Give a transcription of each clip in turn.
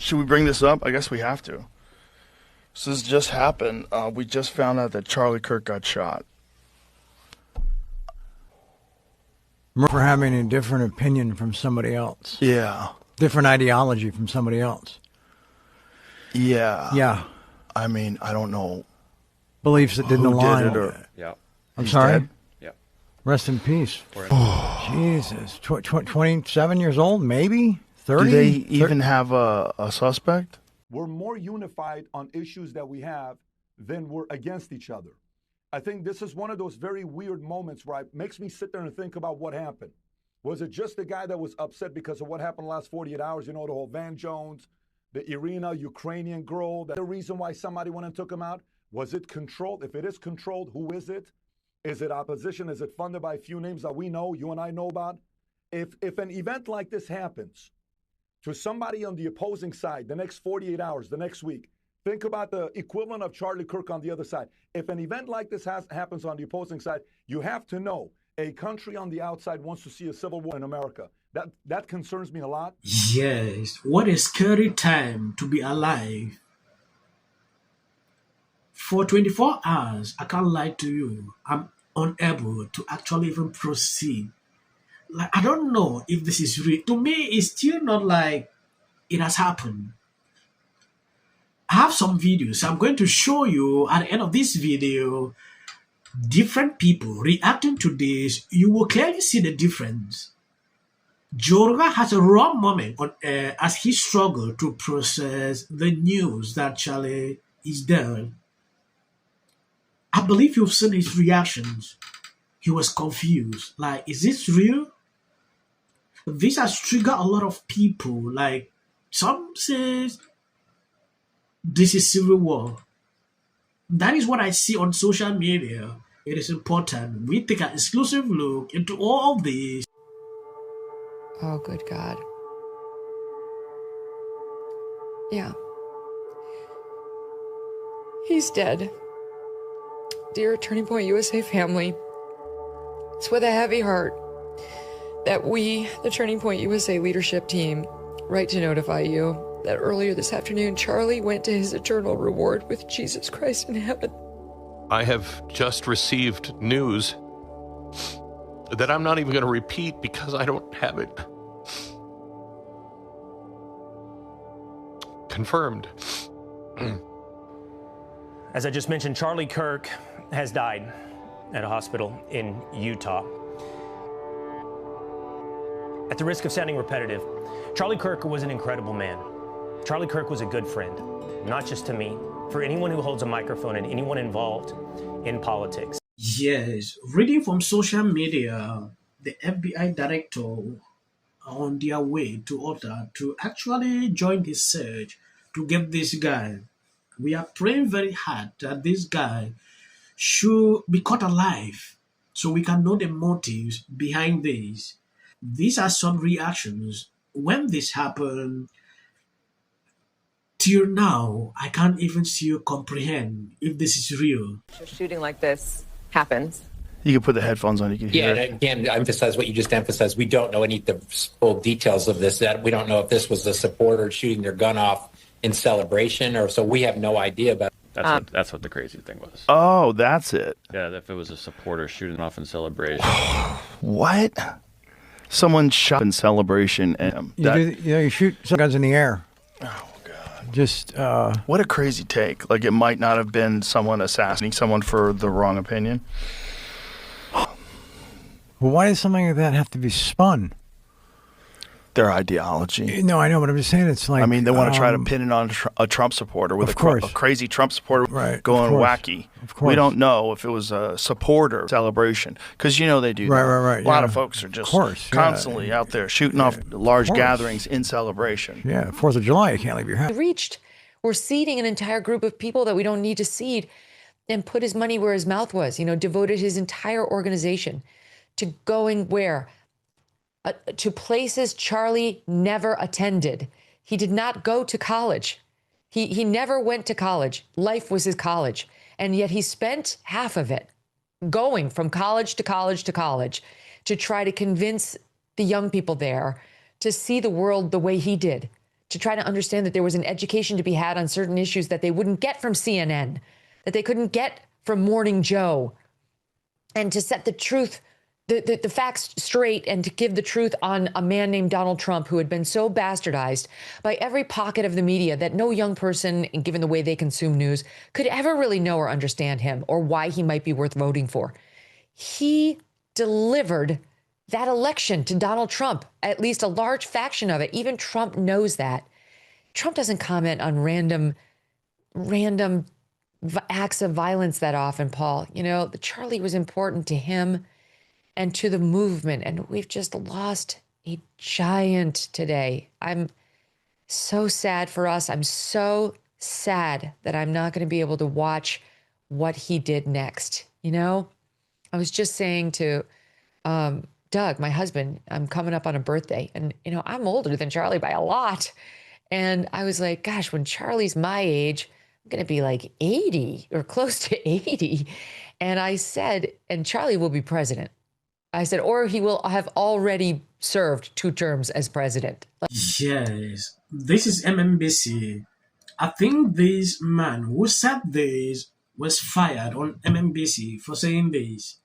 Should we bring this up? I guess we have to. So this just happened. We just found out that Charlie Kirk got shot. For having a different opinion from somebody else. Yeah. Different ideology from somebody else. Yeah. Yeah. I mean, I don't know. Beliefs that didn't align. Yeah. I'm sorry? Dead? Yeah. Rest in peace. Jesus. 27 years old, maybe? 30? Do they even have a suspect? We're more unified on issues that we have than we're against each other. I think this is one of those very weird moments where it makes me sit there and think about what happened. Was it just the guy that was upset because of what happened the last 48 hours? You know, the whole Van Jones, the Irina, Ukrainian girl. That's the reason why somebody went and took him out. Was it controlled? If it is controlled, who is it? Is it opposition? Is it funded by a few names that we know, you and I know about? If an event like this happens to somebody on the opposing side the next 48 hours, the next week, think about the equivalent of Charlie Kirk on the other side. If an event like this happens on the opposing side, you have to know a country on the outside wants to see a civil war in America. That concerns me a lot. Yes, what a scary time to be alive. For 24 hours, I can't lie to you, I'm unable to actually even proceed. Like, I don't know if this is real. To me, it's still not like it has happened. I have some videos. I'm going to show you at the end of this video different people reacting to this. You will clearly see the difference. Jorga has a raw moment on air as he struggled to process the news that Charlie is dead. I believe you've seen his reactions. He was confused. Like, is this real? This has triggered a lot of people. Like, some says this is civil war. That is what I see on social media. It is important we take an exclusive look into all of this. Oh, good God. Yeah. He's dead. Dear Turning Point USA family, it's with a heavy heart that we, the Turning Point USA leadership team, write to notify you that earlier this afternoon, Charlie went to his eternal reward with Jesus Christ in heaven. I have just received news that I'm not even going to repeat because I don't have it confirmed. As I just mentioned, Charlie Kirk has died at a hospital in Utah. At the risk of sounding repetitive, Charlie Kirk was an incredible man. Charlie Kirk was a good friend, not just to me, for anyone who holds a microphone and anyone involved in politics. Yes, reading from social media, the FBI director are on their way to Utah to actually join the search to get this guy. We are praying very hard that this guy should be caught alive so we can know the motives behind this. These are some reactions. When this happened, till now, I can't even see or comprehend if this is real. A shooting like this happens. You can put the headphones on. You can hear. Yeah, and again, emphasize what you just emphasized. We don't know any of the full details of this. That we don't know if this was a supporter shooting their gun off in celebration, or so we have no idea about. That's what the crazy thing was. Oh, that's it. Yeah, if it was a supporter shooting off in celebration. What? Someone shot in celebration. And you shoot some guns in the air. Oh, God. Just, what a crazy take. Like, it might not have been someone assassinating someone for the wrong opinion. Well, why does something like that have to be spun? Their ideology. No, I know, but I'm just saying it's like... I mean, they want to try to pin it on a Trump supporter with a crazy Trump supporter going wacky. Of course. We don't know if it was a supporter celebration because, you know, they do. Right. A lot of folks are just constantly out there shooting off large gatherings in celebration. Yeah, 4th of July, you can't leave your house. We're seeding an entire group of people that we don't need to seed, and put his money where his mouth was, devoted his entire organization to going where? To places Charlie never attended. He did not go to college. He never went to college. Life was his college. And yet he spent half of it going from college to college to college to try to convince the young people there to see the world the way he did, to try to understand that there was an education to be had on certain issues that they wouldn't get from CNN, that they couldn't get from Morning Joe, and to set the truth, the facts straight, and to give the truth on a man named Donald Trump, who had been so bastardized by every pocket of the media that no young person, given the way they consume news, could ever really know or understand him or why he might be worth voting for. He delivered that election to Donald Trump, at least a large faction of it. Even Trump knows that. Trump doesn't comment on random acts of violence that often, Paul. You know, Charlie was important to him and to the movement, and we've just lost a giant today. I'm so sad for us. I'm so sad that I'm not going to be able to watch what he did next. You know, I was just saying to Doug, my husband, I'm coming up on a birthday, and, you know, I'm older than Charlie by a lot. And I was like, gosh, when Charlie's my age, I'm going to be like 80 or close to 80. And I said, and Charlie will be president. I said, or he will have already served 2 terms as president. Yes, this is MSNBC. I think this man who said this was fired on MSNBC for saying this.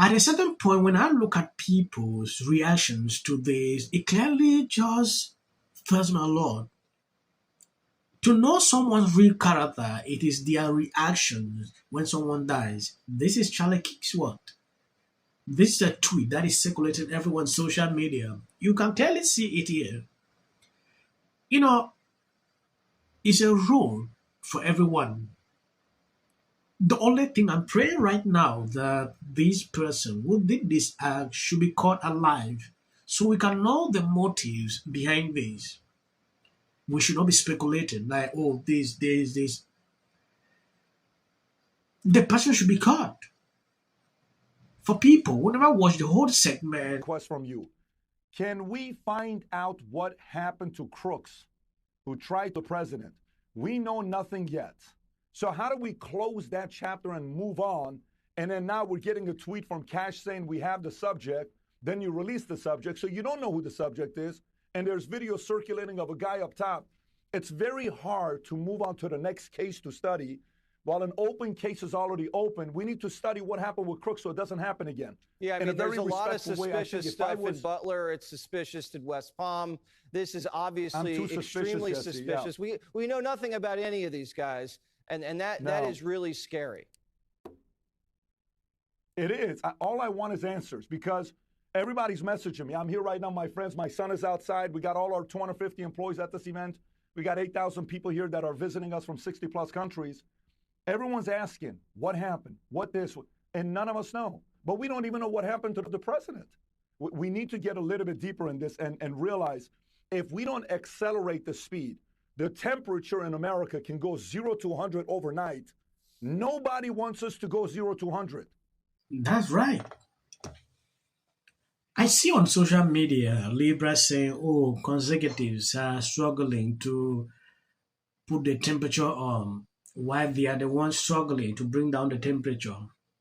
At a certain point, when I look at people's reactions to this, it clearly just fills my Lord. To know someone's real character, it is their reactions when someone dies. This is Charlie Kirk's word. This is a tweet that is circulating everyone's social media. You can clearly see it here. You know, it's a rule for everyone. The only thing I'm praying right now that this person who did this act should be caught alive so we can know the motives behind this. We should not be speculating like, oh, this. The person should be caught. For people who never watched the whole segment. Request from you. Can we find out what happened to crooks who tried the president? We know nothing yet. So how do we close that chapter and move on? And then now we're getting a tweet from Cash saying we have the subject. Then you release the subject. So you don't know who the subject is. And there's video circulating of a guy up top. It's very hard to move on to the next case to study. While an open case is already open, we need to study what happened with Crooks so it doesn't happen again. Yeah, I mean, there's a lot of suspicious stuff in Butler. It's suspicious in West Palm. This is obviously extremely suspicious. Yeah. We know nothing about any of these guys, and that is really scary. It is. All I want is answers because everybody's messaging me. I'm here right now, my friends. My son is outside. We got all our 250 employees at this event. We got 8,000 people here that are visiting us from 60-plus countries. Everyone's asking, what happened? What this? And none of us know. But we don't even know what happened to the president. We need to get a little bit deeper in this and realize if we don't accelerate the speed, the temperature in America can go 0 to 100 overnight. Nobody wants us to go 0 to 100. That's right. I see on social media, Libra saying, oh, conservatives are struggling to put the temperature on, while they are the ones struggling to bring down the temperature.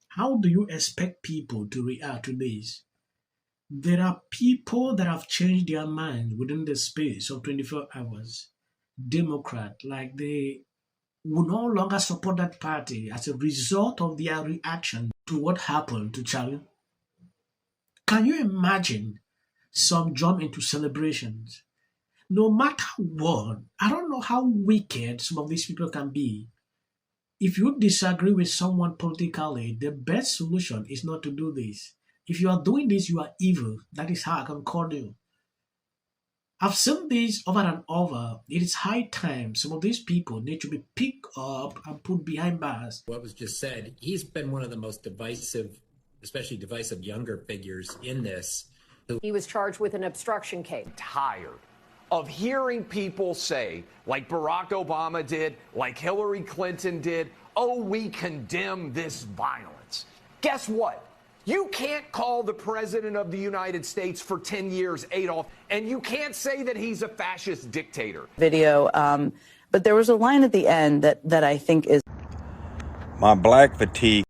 How do you expect people to react to this? There are people that have changed their minds within the space of 24 hours. Democrat, like they will no longer support that party as a result of their reaction to what happened to Charlie. Can you imagine some jump into celebrations? No matter what, I don't know how wicked some of these people can be. If you disagree with someone politically, the best solution is not to do this. If you are doing this, you are evil. That is how I can call you. I've seen this over and over. It is high time some of these people need to be picked up and put behind bars. What was just said, he's been one of the most divisive, especially divisive younger figures in this. He was charged with an obstruction case. Tired of hearing people say, like Barack Obama did, like Hillary Clinton did, oh, we condemn this violence. Guess what? You can't call the president of the United States for 10 years Adolf, and you can't say that he's a fascist dictator. Video, but there was a line at the end that I think is... My black fatigue